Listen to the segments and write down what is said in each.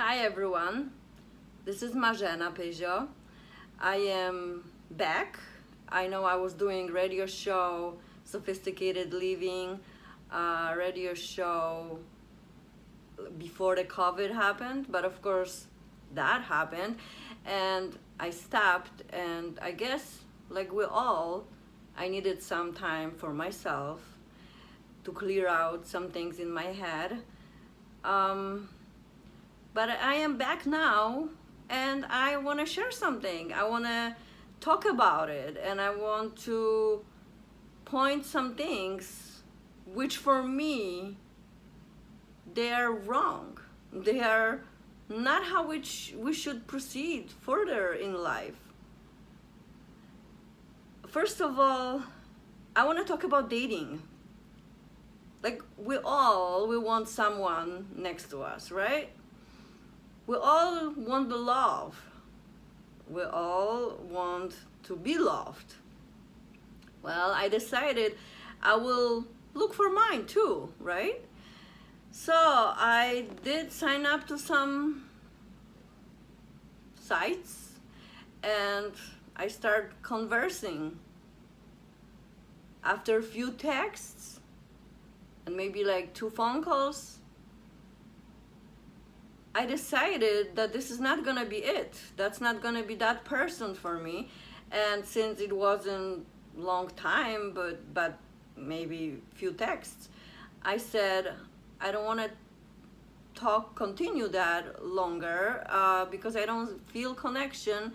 Hi everyone, this is Marzena Peugeot. I am back. I know I was doing radio show, Sophisticated Living, radio show before the COVID happened, but of course that happened and I stopped, and I guess like we all, I needed some time for myself to clear out some things in my head. But I am back now and I want to share something. I want to talk about it and I want to point some things which for me they are wrong. They are not how we should proceed further in life. First of all, I want to talk about dating. Like we want someone next to us, right? We all want the love. We all want to be loved. Well, I decided I will look for mine too, right? So I did sign up to some sites and I start conversing. After a few texts and maybe like 2 phone calls, I decided that this is not gonna be it. That's not gonna be that person for me. And since it wasn't long time, but maybe few texts, I said I don't want to continue that longer because I don't feel connection,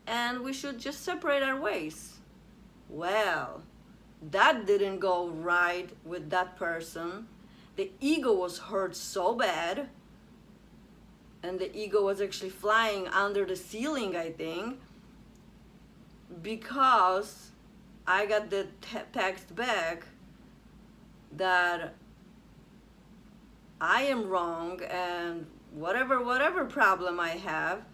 and we should just separate our ways. Well, that didn't go right with that person. The ego was hurt so bad. And the ego was actually flying under the ceiling, I think, because I got the text back that I am wrong and whatever problem I have,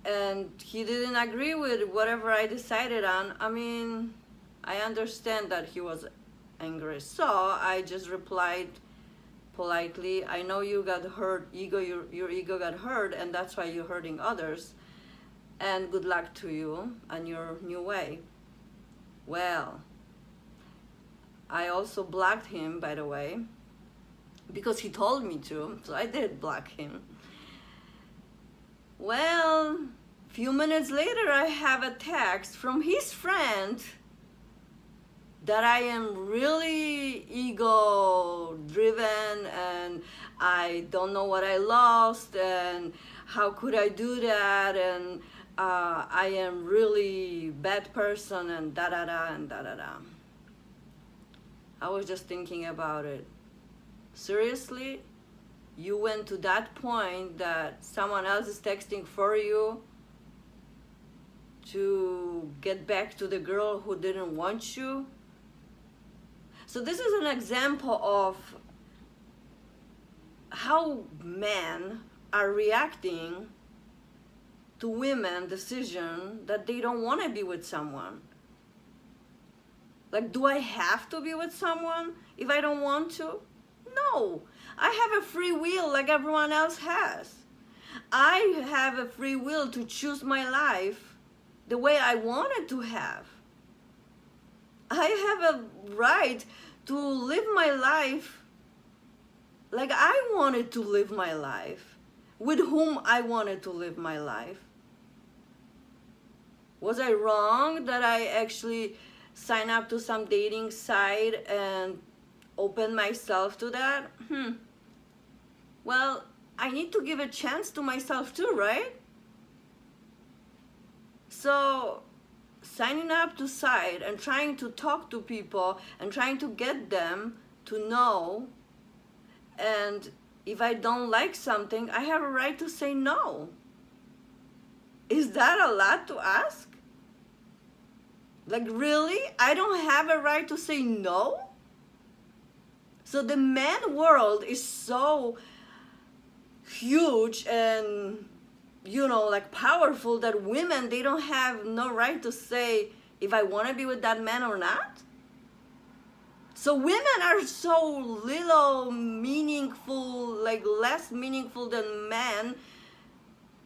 and he didn't agree with whatever I decided on. I mean, I understand that he was angry, so I just replied politely, I know you got hurt, your ego got hurt, and that's why you're hurting others, and good luck to you on your new way. Well, I also blocked him, by the way, because he told me to, so I did block him. Well, few minutes later I have a text from his friend that I am really ego driven and I don't know what I lost and how could I do that, and I am really bad person and da da da and da da da. I was just thinking about it. Seriously? You went to that point that someone else is texting for you to get back to the girl who didn't want you? So this is an example of how men are reacting to women's decision that they don't want to be with someone. Like, do I have to be with someone if I don't want to? No, I have a free will like everyone else has. I have a free will to choose my life the way I want it to have. I have a right to live my life like I wanted to live my life, with whom I wanted to live my life. Was I wrong that I actually signed up to some dating site and opened myself to that? Well, I need to give a chance to myself too, right? So signing up to site and trying to talk to people and trying to get them to know, and if I don't like something, I have a right to say no. Is that a lot to ask? Like, really? I don't have a right to say no? So the man world is so huge and like powerful that women, they don't have no right to say if I want to be with that man or not. So women are so little meaningful, like less meaningful than men,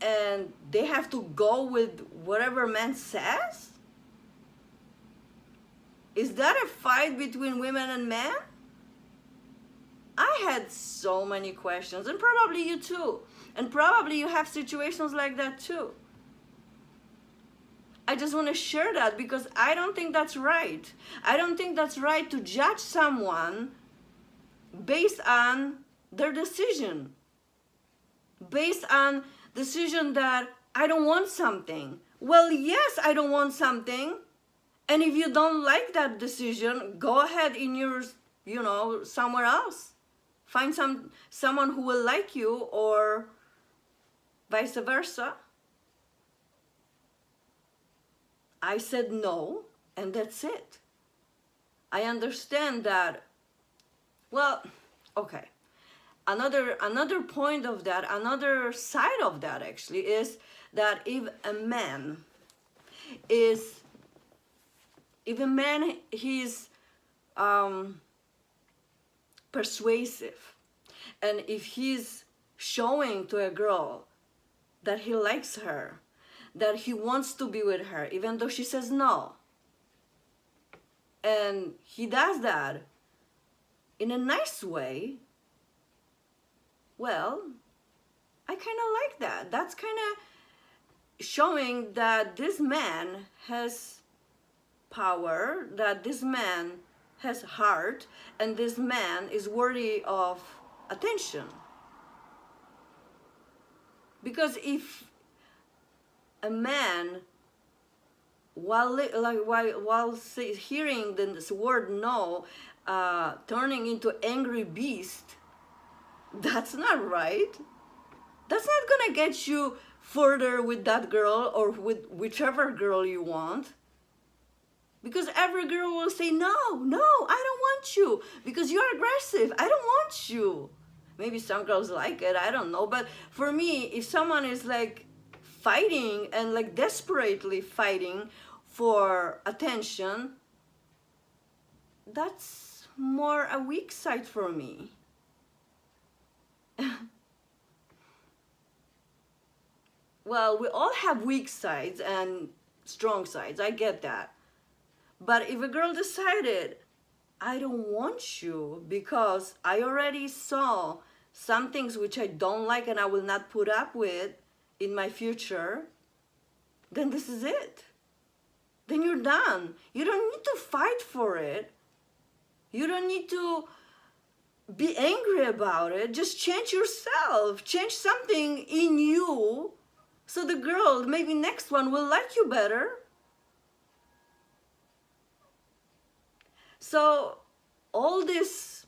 and they have to go with whatever man says? Is that a fight between women and men? I had so many questions, and probably you too. And probably you have situations like that too. I just want to share that because I don't think that's right. I don't think that's right to judge someone based on their decision. Based on decision that I don't want something. Well, yes, I don't want something. And if you don't like that decision, go ahead in your, somewhere else. Find someone who will like you, or vice versa. I said no, and that's it. I understand that. Well, okay. Another point of that, another side of that actually, is that if a man he's persuasive, and if he's showing to a girl that he likes her, that he wants to be with her even though she says no, and he does that in a nice way, well, I kind of like that. That's kind of showing that this man has power, that this man has heart, and this man is worthy of attention. Because if a man, while hearing this word no, turning into angry beast, that's not right. That's not gonna get you further with that girl or with whichever girl you want. Because every girl will say, no, I don't want you. Because you're aggressive. I don't want you. Maybe some girls like it, I don't know. But for me, if someone is like fighting and like desperately fighting for attention, that's more a weak side for me. Well, we all have weak sides and strong sides. I get that. But if a girl decided, I don't want you because I already saw some things which I don't like and I will not put up with in my future, then this is it. Then you're done. You don't need to fight for it. You don't need to be angry about it. Just change yourself. Change something in you so the girl, maybe next one, will like you better. So all this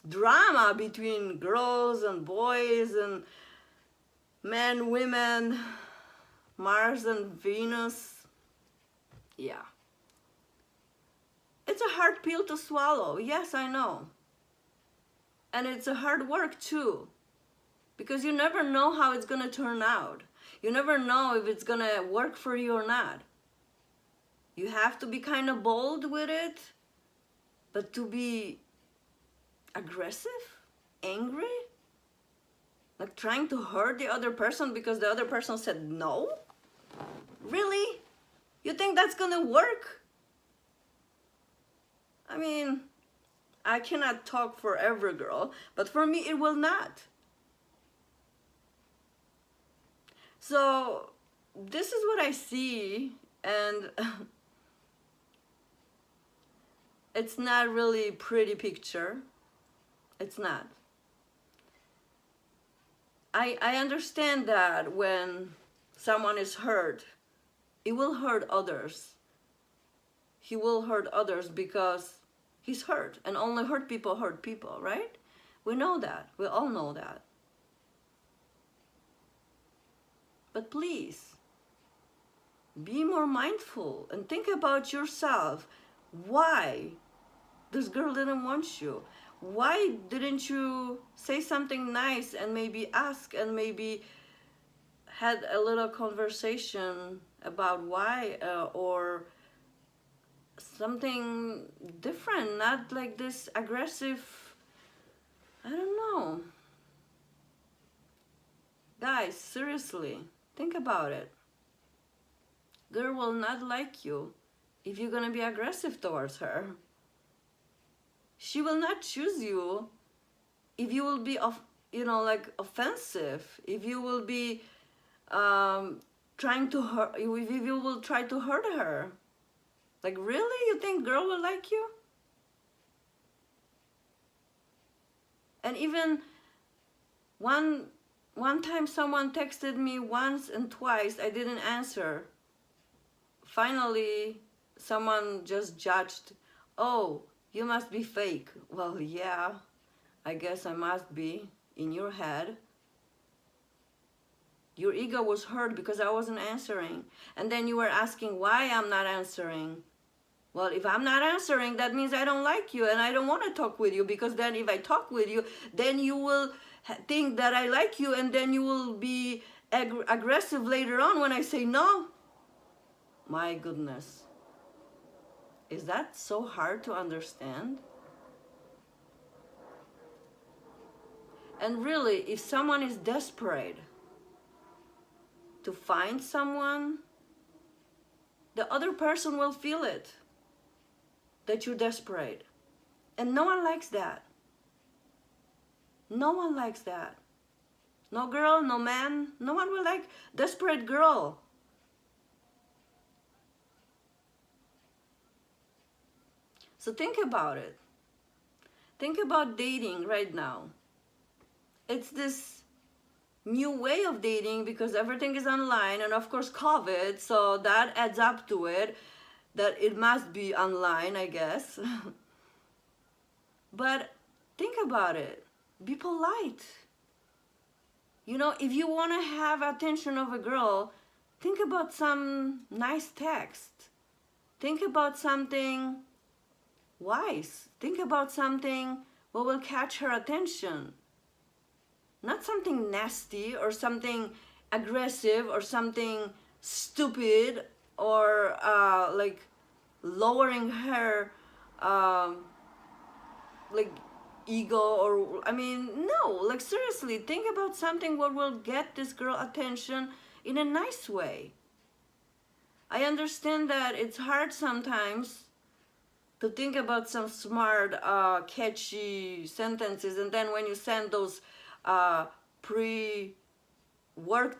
drama between girls and boys and men, women, Mars and Venus, yeah. It's a hard pill to swallow. Yes, I know. And it's a hard work too. Because you never know how it's going to turn out. You never know if it's going to work for you or not. You have to be kind of bold with it, but to be aggressive, angry, like trying to hurt the other person because the other person said no? Really? You think that's gonna work? I mean, I cannot talk for every girl, but for me it will not. So this is what I see, and it's not really a pretty picture. It's not. I understand that when someone is hurt, it will hurt others. He will hurt others because he's hurt, and only hurt people, right? We know that. We all know that. But please, be more mindful and think about yourself. Why this girl didn't want you? Why didn't you say something nice and maybe ask and maybe had a little conversation about why, or something different, not like this aggressive, I don't know. Guys, seriously, think about it. Girl will not like you if you're gonna be aggressive towards her. She will not choose you if you will be like offensive, if you will be trying to hurt, if you will try to hurt her. Like, really? You think girl will like you? And even one time someone texted me once and twice, I didn't answer. Finally, someone just judged, oh, you must be fake. Well, yeah, I guess I must be in your head. Your ego was hurt because I wasn't answering. And then you were asking why I'm not answering. Well, if I'm not answering, that means I don't like you and I don't want to talk with you, because then if I talk with you, then you will think that I like you, and then you will be aggressive later on when I say no. My goodness. Is that so hard to understand? And really, if someone is desperate to find someone, the other person will feel it, that you're desperate. And no one likes that. No one likes that. No girl, no man, no one will like desperate girl. So think about it. Think about dating right now. It's this new way of dating because everything is online, and of course COVID, so that adds up to it, that it must be online, I guess. But think about it. Be polite. You know, if you want to have attention of a girl, think about some nice text. Think about something wise. Think about something what will catch her attention. Not something nasty or something aggressive or something stupid or like lowering her like ego, or I mean, no, like seriously, think about something what will get this girl attention in a nice way. I understand that it's hard sometimes to think about some smart, catchy sentences, and then when you send those pre-worked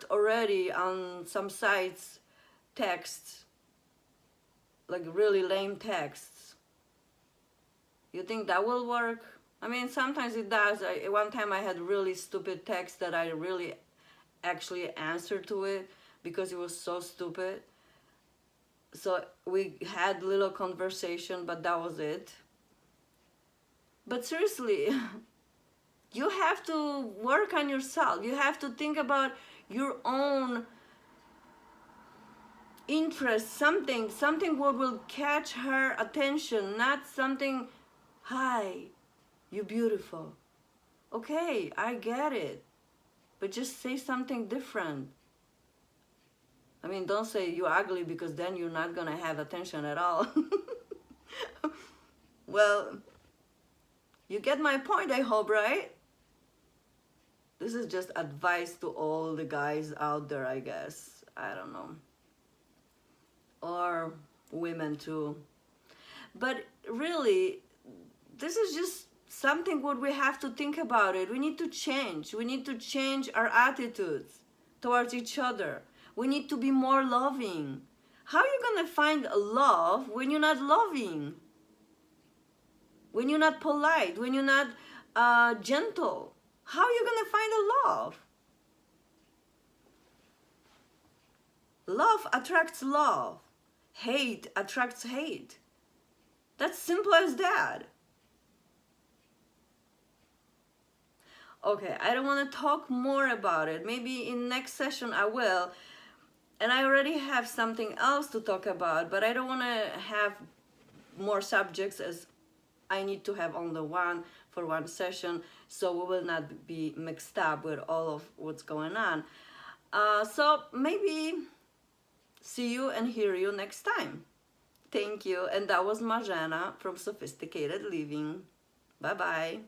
already on some sites texts, like really lame texts, you think that will work? I mean, sometimes it does. One time I had really stupid text that I really actually answered to it because it was so stupid. So we had little conversation, but that was it. But seriously, you have to work on yourself. You have to think about your own interest, something what will catch her attention, not something, hi, you're beautiful. Okay, I get it. But just say something different. I mean, don't say you're ugly, because then you're not gonna have attention at all. Well, you get my point, I hope, right? This is just advice to all the guys out there, I guess. I don't know. Or women too. But really, this is just something what we have to think about it. We need to change. We need to change our attitudes towards each other. We need to be more loving. How are you gonna find love when you're not loving? When you're not polite, when you're not gentle? How are you gonna find a love? Love attracts love. Hate attracts hate. That's simple as that. Okay, I don't want to talk more about it. Maybe in next session I will. And I already have something else to talk about, but I don't want to have more subjects, as I need to have only one for one session, so we will not be mixed up with all of what's going on. So maybe see you and hear you next time. Thank you. And that was Marzena from Sophisticated Living. Bye-bye.